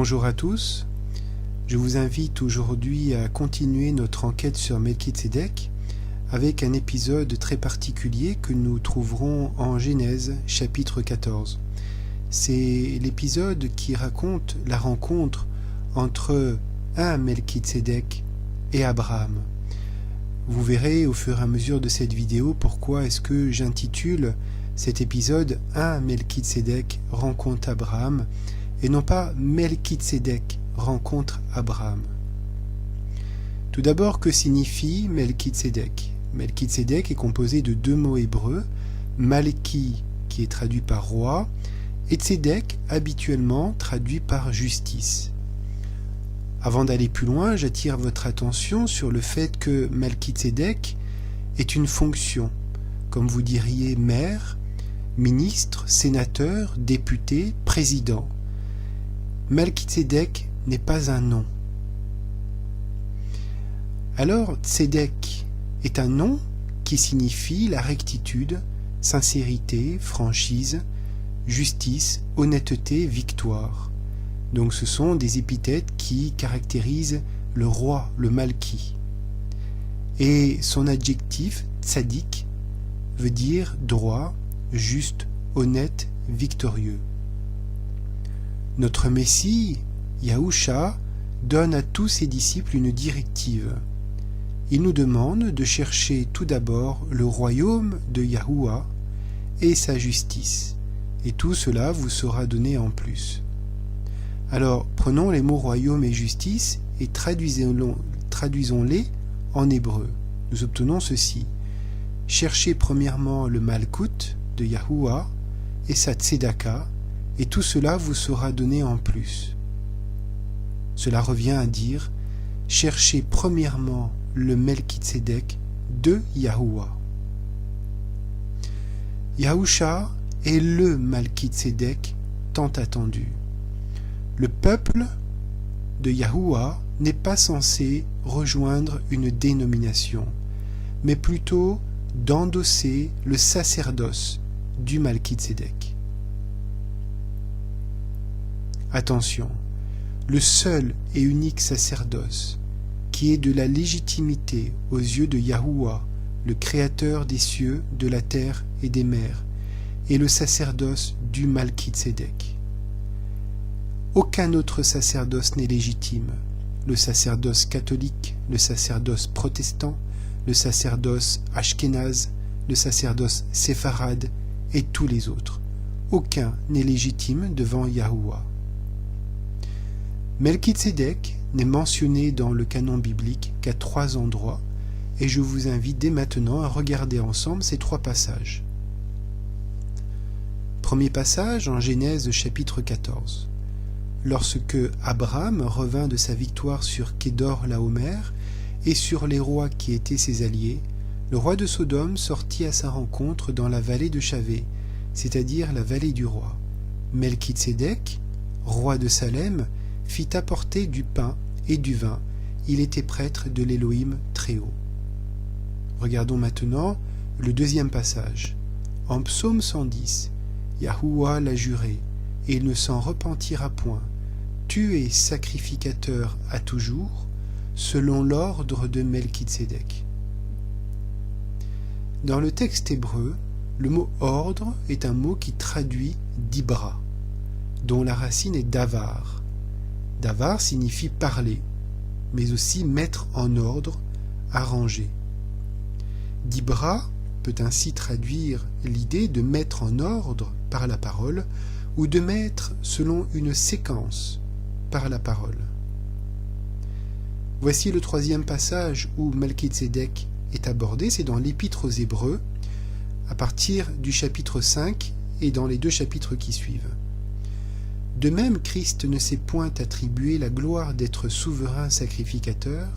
Bonjour à tous, je vous invite aujourd'hui à continuer notre enquête sur Melchitsédek avec un épisode très particulier que nous trouverons en Genèse chapitre 14. C'est l'épisode qui raconte la rencontre entre un Melchitsédek et Abraham. Vous verrez au fur et à mesure de cette vidéo pourquoi est-ce que j'intitule cet épisode « Un Melchitsédek rencontre Abraham » et non pas « Melchitsédek rencontre Abraham ». Tout d'abord, que signifie Melchitsédek? Melchitsédek est composé de deux mots hébreux, Malki qui est traduit par roi, et Tzédek habituellement traduit par justice. Avant d'aller plus loin, j'attire votre attention sur le fait que Melchitsédek est une fonction, comme vous diriez maire, ministre, sénateur, député, président. Melchitsédek n'est pas un nom. Alors, Tzédek est un nom qui signifie la rectitude, sincérité, franchise, justice, honnêteté, victoire. Donc ce sont des épithètes qui caractérisent le roi, le Malki. Et son adjectif, tzadik, veut dire droit, juste, honnête, victorieux. Notre Messie, Yahusha, donne à tous ses disciples une directive. Il nous demande de chercher tout d'abord le royaume de Yahuwah et sa justice, et tout cela vous sera donné en plus. Alors, prenons les mots royaume et justice et traduisons-les en hébreu. Nous obtenons ceci. Cherchez premièrement le Malkout de Yahuwah et sa Tzedaka, et tout cela vous sera donné en plus. Cela revient à dire, cherchez premièrement le Melchitsédek de Yahuwah. Yahusha est le Melchitsédek tant attendu. Le peuple de Yahuwah n'est pas censé rejoindre une dénomination, mais plutôt d'endosser le sacerdoce du Melchitsédek. Attention, le seul et unique sacerdoce qui est de la légitimité aux yeux de Yahuwah, le créateur des cieux, de la terre et des mers, est le sacerdoce du Melchitsédek. Aucun autre sacerdoce n'est légitime. Le sacerdoce catholique, le sacerdoce protestant, le sacerdoce ashkénaze, le sacerdoce séfarade et tous les autres. Aucun n'est légitime devant Yahuwah. Melchitsédek n'est mentionné dans le canon biblique qu'à 3 endroits, et je vous invite dès maintenant à regarder ensemble ces 3 passages. Premier passage en Genèse chapitre 14. Lorsque Abraham revint de sa victoire sur Kédor Laomer et sur les rois qui étaient ses alliés, le roi de Sodome sortit à sa rencontre dans la vallée de Chavé, c'est-à-dire la vallée du roi. Melchitsédek, roi de Salem, fit apporter du pain et du vin. Il était prêtre de l'Élohim Très-Haut. Regardons maintenant le deuxième passage. En psaume 110, Yahuwah l'a juré, et il ne s'en repentira point. Tu es sacrificateur à toujours, selon l'ordre de Melchitsédek. Dans le texte hébreu, le mot ordre est un mot qui traduit dibra, dont la racine est davar. Davar signifie parler, mais aussi mettre en ordre, arranger. Dibra peut ainsi traduire l'idée de mettre en ordre par la parole ou de mettre selon une séquence par la parole. Voici le 3e passage où Melchitsédek est abordé, c'est dans l'Épître aux Hébreux, à partir du chapitre 5 et dans les 2 chapitres qui suivent. De même, Christ ne s'est point attribué la gloire d'être souverain sacrificateur,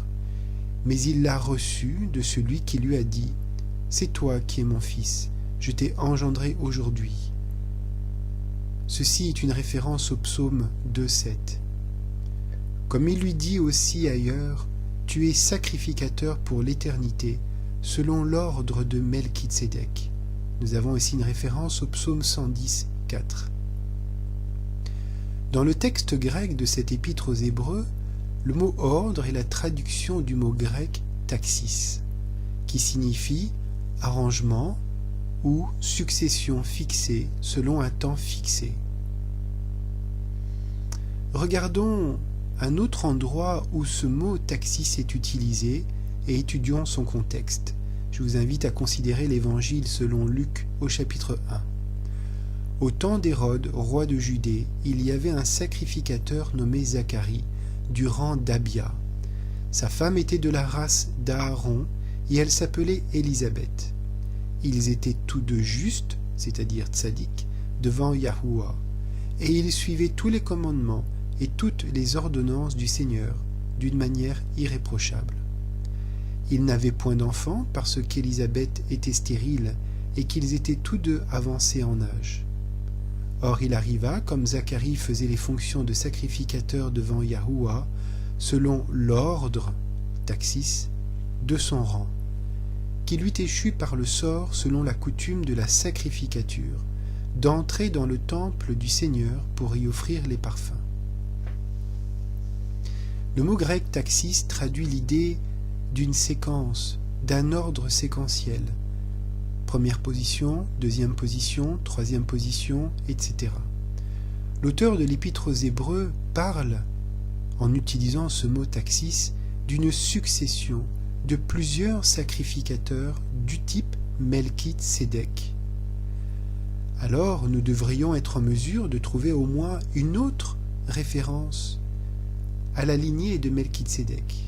mais il l'a reçu de celui qui lui a dit « C'est toi qui es mon fils, je t'ai engendré aujourd'hui ». Ceci est une référence au psaume 2,7. Comme il lui dit aussi ailleurs « Tu es sacrificateur pour l'éternité, selon l'ordre de « Nous avons ici une référence au psaume 110, 4. Dans le texte grec de cette épître aux Hébreux, le mot ordre est la traduction du mot grec taxis, qui signifie arrangement ou succession fixée selon un temps fixé. Regardons un autre endroit où ce mot taxis est utilisé et étudions son contexte. Je vous invite à considérer l'Évangile selon Luc au chapitre 1. Au temps d'Hérode, roi de Judée, il y avait un sacrificateur nommé Zacharie, du rang d'Abia. Sa femme était de la race d'Aaron et elle s'appelait Élisabeth. Ils étaient tous deux justes, c'est-à-dire tzaddik, devant Yahuwah, et ils suivaient tous les commandements et toutes les ordonnances du Seigneur d'une manière irréprochable. Ils n'avaient point d'enfants parce qu'Élisabeth était stérile et qu'ils étaient tous deux avancés en âge. Or il arriva, comme Zacharie faisait les fonctions de sacrificateur devant Yahuwah, selon l'ordre, taxis, de son rang, qui lui échut par le sort selon la coutume de la sacrificature, d'entrer dans le temple du Seigneur pour y offrir les parfums. Le mot grec taxis traduit l'idée d'une séquence, d'un ordre séquentiel. Première position, deuxième position, troisième position, etc. L'auteur de l'Épître aux Hébreux parle, en utilisant ce mot taxis, d'une succession de plusieurs sacrificateurs du type Melchitsédek. Alors nous devrions être en mesure de trouver au moins une autre référence à la lignée de Melchitsédek.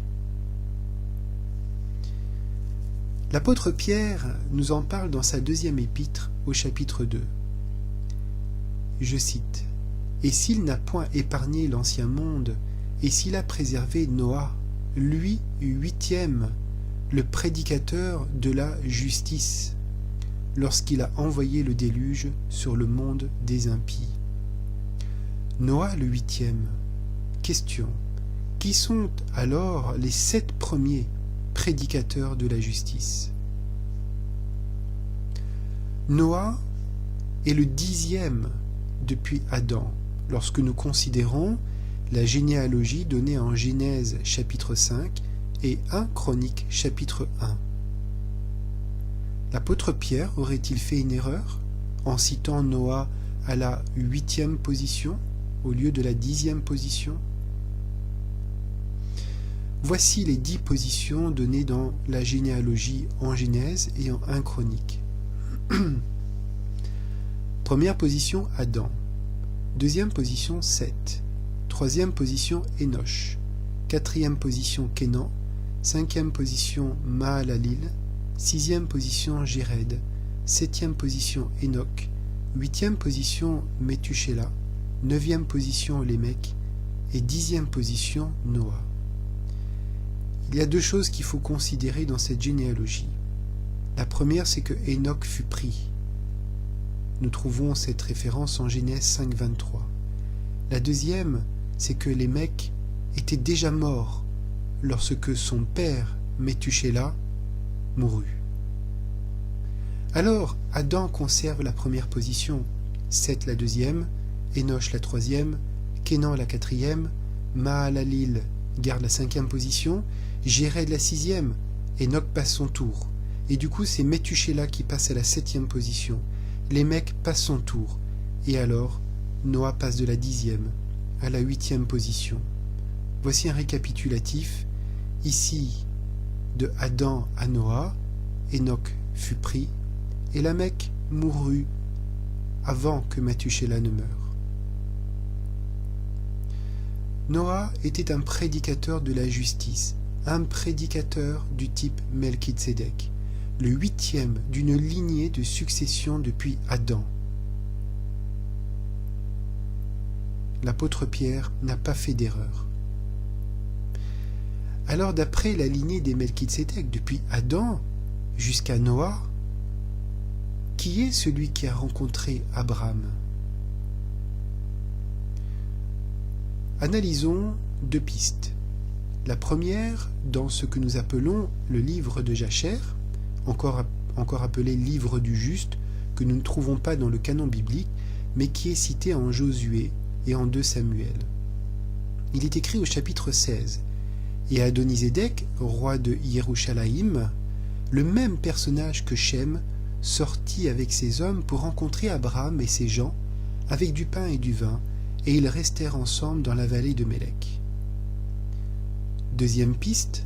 L'apôtre Pierre nous en parle dans sa deuxième épître au chapitre 2. Je cite : « Et s'il n'a point épargné l'ancien monde, et s'il a préservé Noah, lui huitième, le prédicateur de la justice, lorsqu'il a envoyé le déluge sur le monde des impies. » Noah le huitième. Question : qui sont alors les 7 premiers prédicateur de la justice? Noah est le 10e depuis Adam, lorsque nous considérons la généalogie donnée en Genèse chapitre 5 et 1 Chronique chapitre 1. L'apôtre Pierre aurait-il fait une erreur en citant Noah à la 8e position au lieu de la 10e position? Voici les 10 positions données dans la généalogie en Genèse et en 1 Chronique. Première position, Adam. Deuxième position, Seth. Troisième position, Énoch. Quatrième position, Kénan. Cinquième position, Mahalalil. Sixième position, Jéred. Septième position, Enoch. Huitième position, Métuchéla. Neuvième position, Lémec. Et 10e position, Noah. Il y a 2 choses qu'il faut considérer dans cette généalogie. La première, c'est que Enoch fut pris. Nous trouvons cette référence en Genèse 5, 23. La deuxième, c'est que Lémec était déjà mort lorsque son père, Métuchéla, mourut. Alors, Adam conserve la première position, Seth la deuxième, Énoch la troisième, Kénan la quatrième, Mahalalil garde la 5e position, Jéred la 6e, Enoch passe son tour. Et du coup, c'est Métuchéla qui passe à la 7e position. Lémec passe son tour. Et alors, Noah passe de la 10e à la 8e position. Voici un récapitulatif. Ici, de Adam à Noah, Enoch fut pris, et Lémec mourut avant que Métuchéla ne meure. Noah était un prédicateur de la justice, un prédicateur du type Melchitsédek, le 8e d'une lignée de succession depuis Adam. L'apôtre Pierre n'a pas fait d'erreur. Alors d'après la lignée des Melchitsédek, depuis Adam jusqu'à Noah, qui est celui qui a rencontré Abraham? Analysons 2 pistes. La première, dans ce que nous appelons le livre de Jacher, encore appelé livre du juste, que nous ne trouvons pas dans le canon biblique, mais qui est cité en Josué et en 2 Samuel. Il est écrit au chapitre 16. Et Adonizédek, roi de Yerushalayim, le même personnage que Shem, sortit avec ses hommes pour rencontrer Abraham et ses gens, avec du pain et du vin, et ils restèrent ensemble dans la vallée de Mélec. Deuxième piste,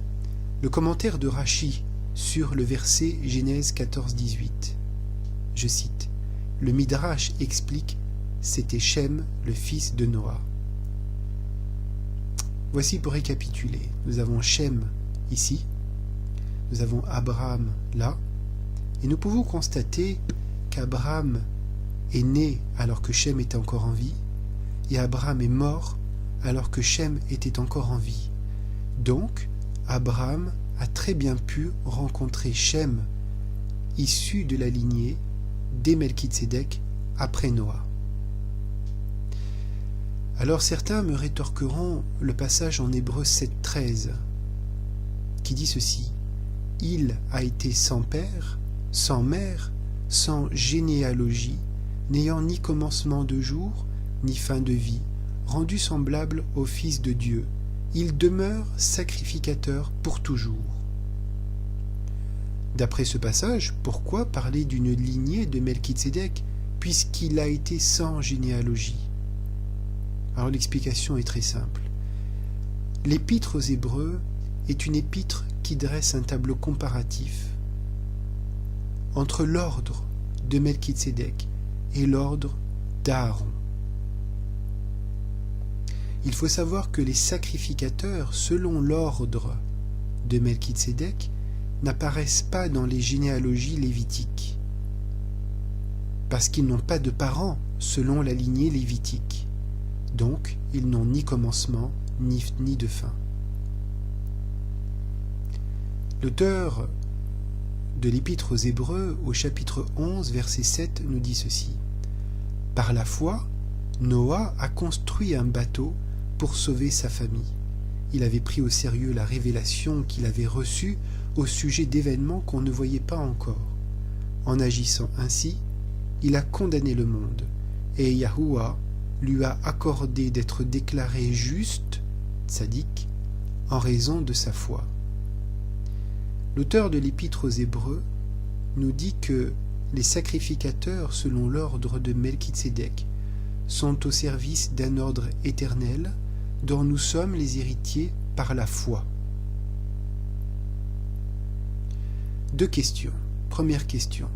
le commentaire de Rachi sur le verset Genèse 14-18. Je cite, « Le Midrash explique, c'était Shem, le fils de Noah. » Voici pour récapituler. Nous avons Shem ici, nous avons Abraham là, et nous pouvons constater qu'Abraham est né alors que Shem était encore en vie, et Abraham est mort alors que Shem était encore en vie. Donc, Abraham a très bien pu rencontrer Shem, issu de la lignée des Melchitsédek après Noah. Alors certains me rétorqueront le passage en Hébreux 7,13 qui dit ceci: « Il a été sans père, sans mère, sans généalogie, n'ayant ni commencement de jour, ni fin de vie, rendu semblable au Fils de Dieu. Il demeure sacrificateur pour toujours. » D'après ce passage, pourquoi parler d'une lignée de Melchitsédek puisqu'il a été sans généalogie? Alors l'explication est très simple. L'épître aux Hébreux est une épître qui dresse un tableau comparatif entre l'ordre de Melchitsédek et l'ordre d'Aaron. Il faut savoir que les sacrificateurs, selon l'ordre de Melchitsédek, n'apparaissent pas dans les généalogies lévitiques, parce qu'ils n'ont pas de parents selon la lignée lévitique. Donc, ils n'ont ni commencement, ni de fin. L'auteur de l'Épître aux Hébreux, au chapitre 11, verset 7, nous dit ceci. « Par la foi, Noah a construit un bateau pour sauver sa famille. Il avait pris au sérieux la révélation qu'il avait reçue au sujet d'événements qu'on ne voyait pas encore. En agissant ainsi, il a condamné le monde, et Yahuwah lui a accordé d'être déclaré juste, tzaddik, en raison de sa foi. » L'auteur de l'Épître aux Hébreux nous dit que les sacrificateurs, selon l'ordre de Melchitsédek, sont au service d'un ordre éternel dont nous sommes les héritiers par la foi. Deux questions. Première question.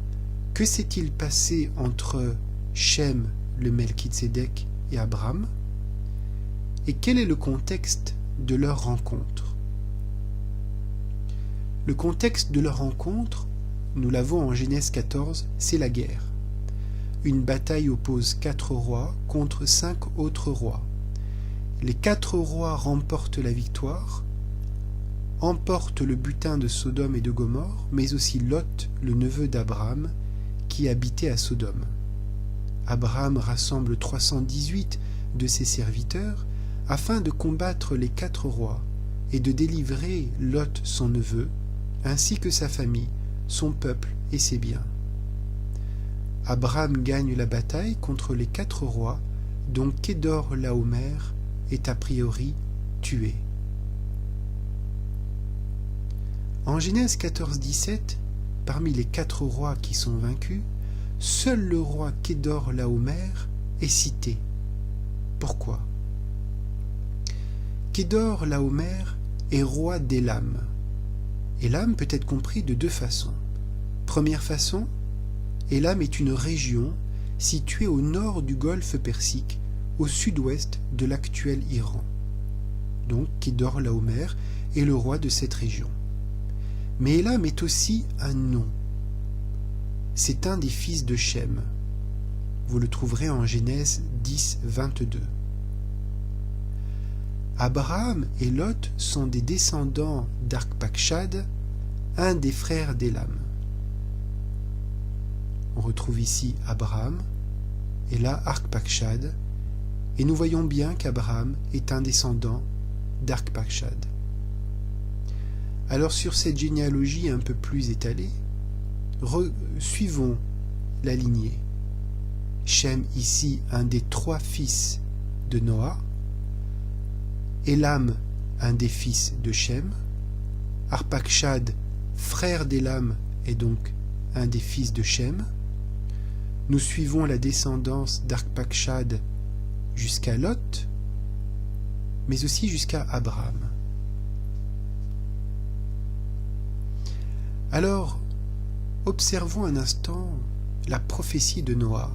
Que s'est-il passé entre Shem, le Melchitsédek, et Abraham? Et quel est le contexte de leur rencontre? Le contexte de leur rencontre, nous l'avons en Genèse 14, c'est la guerre. Une bataille oppose 4 rois contre 5 autres rois. Les 4 rois remportent la victoire, emportent le butin de Sodome et de Gomorrhe, mais aussi Lot, le neveu d'Abraham, qui habitait à Sodome. Abraham rassemble 318 de ses serviteurs afin de combattre les 4 rois et de délivrer Lot, son neveu, ainsi que sa famille, son peuple et ses biens. Abraham gagne la bataille contre les 4 rois, dont Kédor Laomer est a priori tué. En Genèse 14-17, parmi les 4 rois qui sont vaincus, seul le roi Kédor Laomer est cité. Pourquoi? Kédor Laomer est roi d'Élam. Élam peut être compris de 2 façons. Première façon, Élam est une région située au nord du golfe Persique, au sud-ouest de l'actuel Iran. Donc Kédor Laomer est le roi de cette région. Mais Élam est aussi un nom. C'est un des fils de Shem. Vous le trouverez en Genèse 10, 22. Abraham et Lot sont des descendants d'Arpachshad, un des frères d'Élam. On retrouve ici Abraham et là Arpachshad, et nous voyons bien qu'Abraham est un descendant d'Arpachshad. Alors sur cette généalogie un peu plus étalée, suivons la lignée. Shem ici un des 3 fils de Noah, Élam, un des fils de Shem, Arpachshad, frère d'Élam, est donc un des fils de Shem. Nous suivons la descendance d'Arpachshad jusqu'à Lot, mais aussi jusqu'à Abraham. Alors, observons un instant la prophétie de Noah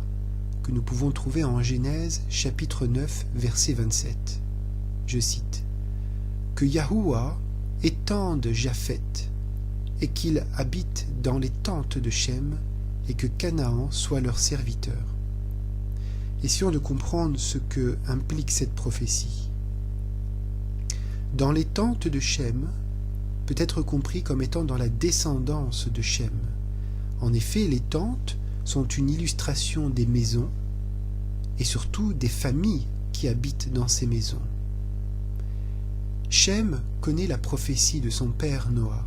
que nous pouvons trouver en Genèse chapitre 9 verset 27. Je cite: « Que Yahuwah étende Japheth et qu'il habite dans les tentes de Shem et que Canaan soit leur serviteur. » Essayons de comprendre ce que implique cette prophétie. Dans les tentes de Shem peut être compris comme étant dans la descendance de Shem. En effet, les tentes sont une illustration des maisons et surtout des familles qui habitent dans ces maisons. Shem connaît la prophétie de son père Noah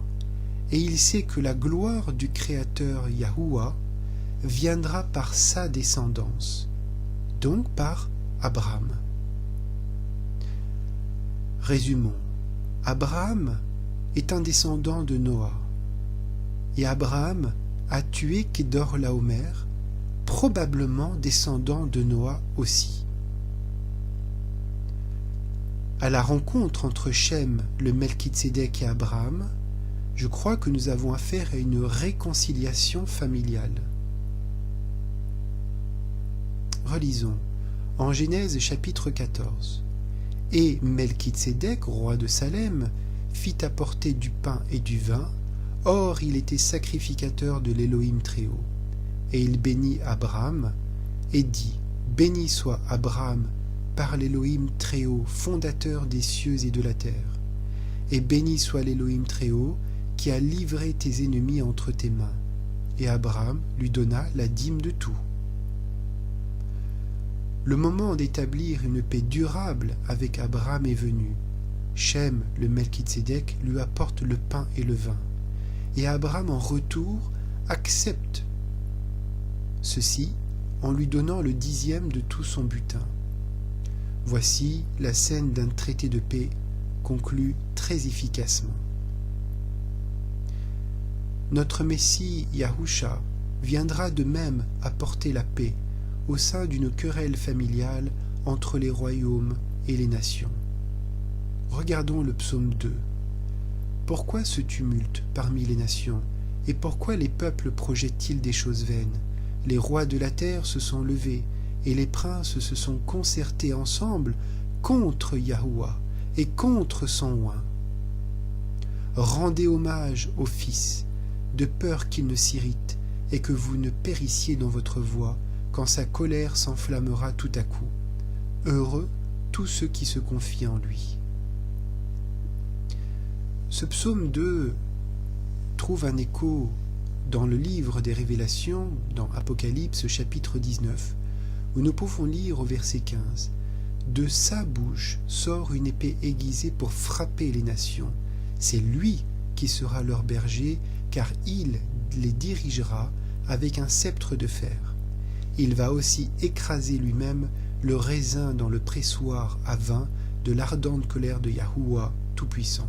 et il sait que la gloire du Créateur Yahuwah viendra par sa descendance, donc par Abraham. Résumons. Abraham est un descendant de Noah et Abraham a tué Kedorlaomer, probablement descendant de Noah aussi. À la rencontre entre Shem, le Melchitsédek et Abraham, je crois que nous avons affaire à une réconciliation familiale. Relisons en Genèse chapitre 14. « Et Melchitsédek, roi de Salem, fit apporter du pain et du vin, or il était sacrificateur de l'Élohim Très-Haut. Et il bénit Abraham et dit, béni soit Abraham par l'Élohim Très-Haut, fondateur des cieux et de la terre. Et béni soit l'Élohim Très-Haut, qui a livré tes ennemis entre tes mains. Et Abraham lui donna la dîme de tout. » Le moment d'établir une paix durable avec Abraham est venu. Shem, le Melchitsédek, lui apporte le pain et le vin. Et Abraham, en retour, accepte ceci en lui donnant le 10e de tout son butin. Voici la scène d'un traité de paix conclu très efficacement. Notre Messie Yahusha viendra de même apporter la paix au sein d'une querelle familiale entre les royaumes et les nations. Regardons le psaume 2. Pourquoi ce tumulte parmi les nations, et pourquoi les peuples projettent-ils des choses vaines? Les rois de la terre se sont levés, et les princes se sont concertés ensemble contre Yahuwah et contre son oint. Rendez hommage au Fils, de peur qu'il ne s'irrite, et que vous ne périssiez dans votre voie, quand sa colère s'enflammera tout à coup. Heureux tous ceux qui se confient en lui. Ce psaume 2 trouve un écho dans le livre des Révélations, dans Apocalypse chapitre 19, où nous pouvons lire au verset 15 « De sa bouche sort une épée aiguisée pour frapper les nations. C'est lui qui sera leur berger, car il les dirigera avec un sceptre de fer. Il va aussi écraser lui-même le raisin dans le pressoir à vin de l'ardente colère de Yahuwah Tout-Puissant. »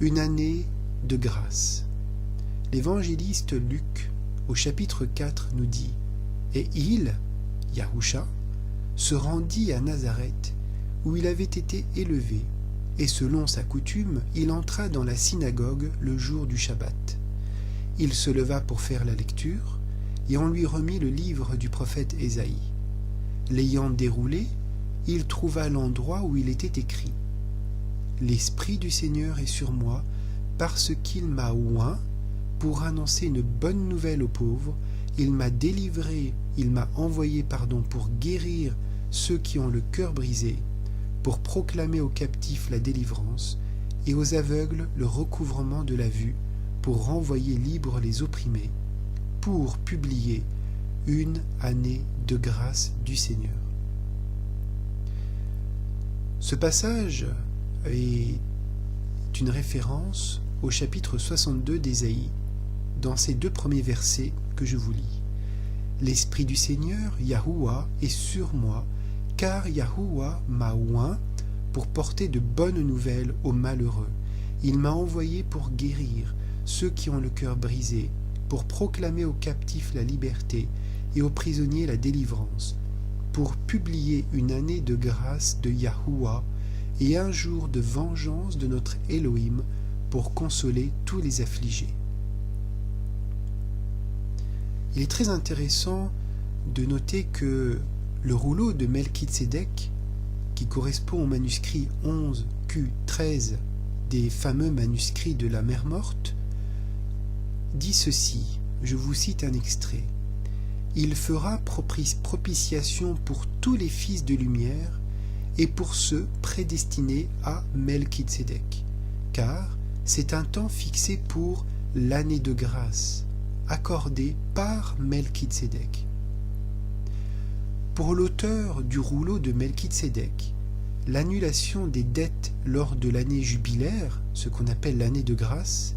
Une année de grâce. L'évangéliste Luc, au chapitre 4, nous dit « Et il, Yahusha, se rendit à Nazareth, où il avait été élevé, et selon sa coutume, il entra dans la synagogue le jour du Shabbat. Il se leva pour faire la lecture, et on lui remit le livre du prophète Ésaïe. L'ayant déroulé, il trouva l'endroit où il était écrit « L'Esprit du Seigneur est sur moi, parce qu'il m'a oint pour annoncer une bonne nouvelle aux pauvres, il m'a délivré, il m'a envoyé pour guérir ceux qui ont le cœur brisé, pour proclamer aux captifs la délivrance, et aux aveugles le recouvrement de la vue, pour renvoyer libres les opprimés, pour publier une année de grâce du Seigneur. » Ce passage est une référence au chapitre 62 d'Ésaïe, dans ces 2 premiers versets que je vous lis. L'Esprit du Seigneur, Yahuwah, est sur moi, car Yahuwah m'a oint pour porter de bonnes nouvelles aux malheureux. Il m'a envoyé pour guérir ceux qui ont le cœur brisé, pour proclamer aux captifs la liberté et aux prisonniers la délivrance, pour publier une année de grâce de Yahuwah et un jour de vengeance de notre Elohim, pour consoler tous les affligés. Il est très intéressant de noter que le rouleau de Melchizedek, qui correspond au manuscrit 11Q13 des fameux manuscrits de la Mer Morte, dit ceci, je vous cite un extrait. « Il fera propitiation pour tous les fils de lumière et pour ceux prédestinés à Melchizedek, car c'est un temps fixé pour l'année de grâce, accordée par Melchizedek. » Pour l'auteur du rouleau de Melchizedek, l'annulation des dettes lors de l'année jubilaire, ce qu'on appelle l'année de grâce,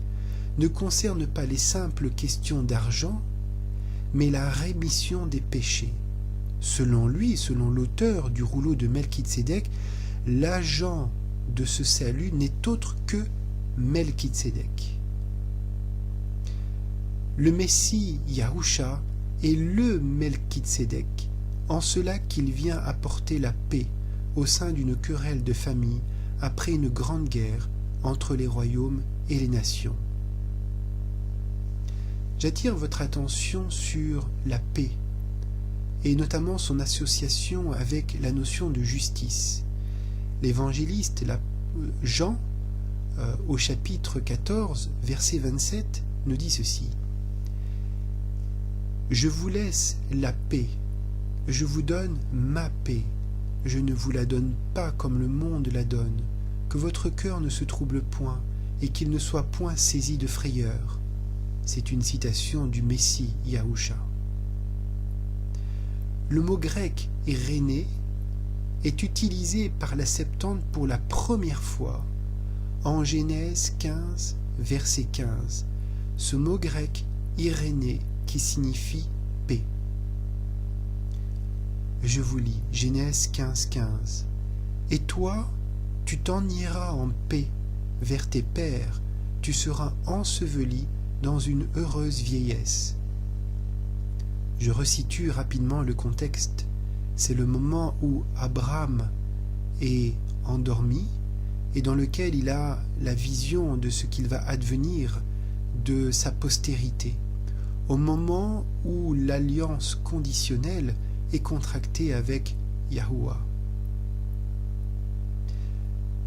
ne concerne pas les simples questions d'argent, mais la rémission des péchés. Selon lui, selon l'auteur du rouleau de Melchizedek, l'agent de ce salut n'est autre que Melchizedek. Le Messie Yahusha est le Melchizedek, en cela qu'il vient apporter la paix au sein d'une querelle de famille après une grande guerre entre les royaumes et les nations. J'attire votre attention sur la paix, et notamment son association avec la notion de justice. L'évangéliste Jean, au chapitre 14, verset 27, nous dit ceci. « Je vous laisse la paix, je vous donne ma paix, je ne vous la donne pas comme le monde la donne, que votre cœur ne se trouble point et qu'il ne soit point saisi de frayeur. » C'est une citation du Messie Yahusha. Le mot grec « Irénée » est utilisé par la Septante pour la première fois en Genèse 15, verset 15. Ce mot grec « Irénée » qui signifie « paix ». Je vous lis Genèse 15, 15. « Et toi, tu t'en iras en paix vers tes pères, tu seras enseveli dans une heureuse vieillesse. » Je resitue rapidement le contexte. C'est le moment où Abraham est endormi et dans lequel il a la vision de ce qu'il va advenir de sa postérité, au moment où l'alliance conditionnelle est contractée avec Yahuwah.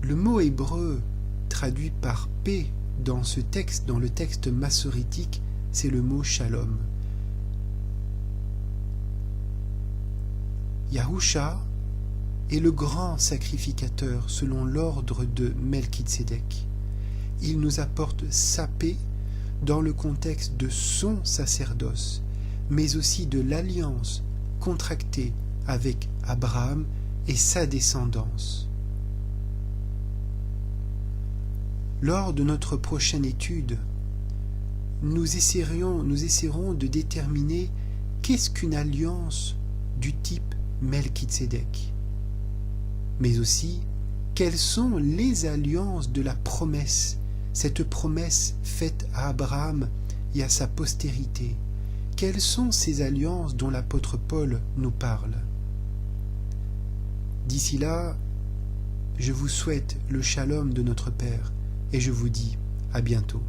Le mot hébreu traduit par paix dans ce texte, dans le texte massorétique, c'est le mot shalom. Yahusha est le grand sacrificateur selon l'ordre de Melchizedek. Il nous apporte sa paix dans le contexte de son sacerdoce, mais aussi de l'alliance contractée avec Abraham et sa descendance. Lors de notre prochaine étude, nous essaierons de déterminer qu'est-ce qu'une alliance du type Melchizedek, mais aussi quelles sont les alliances de la promesse, cette promesse faite à Abraham et à sa postérité. Quelles sont ces alliances dont l'apôtre Paul nous parle? D'ici là, je vous souhaite le shalom de notre Père et je vous dis à bientôt.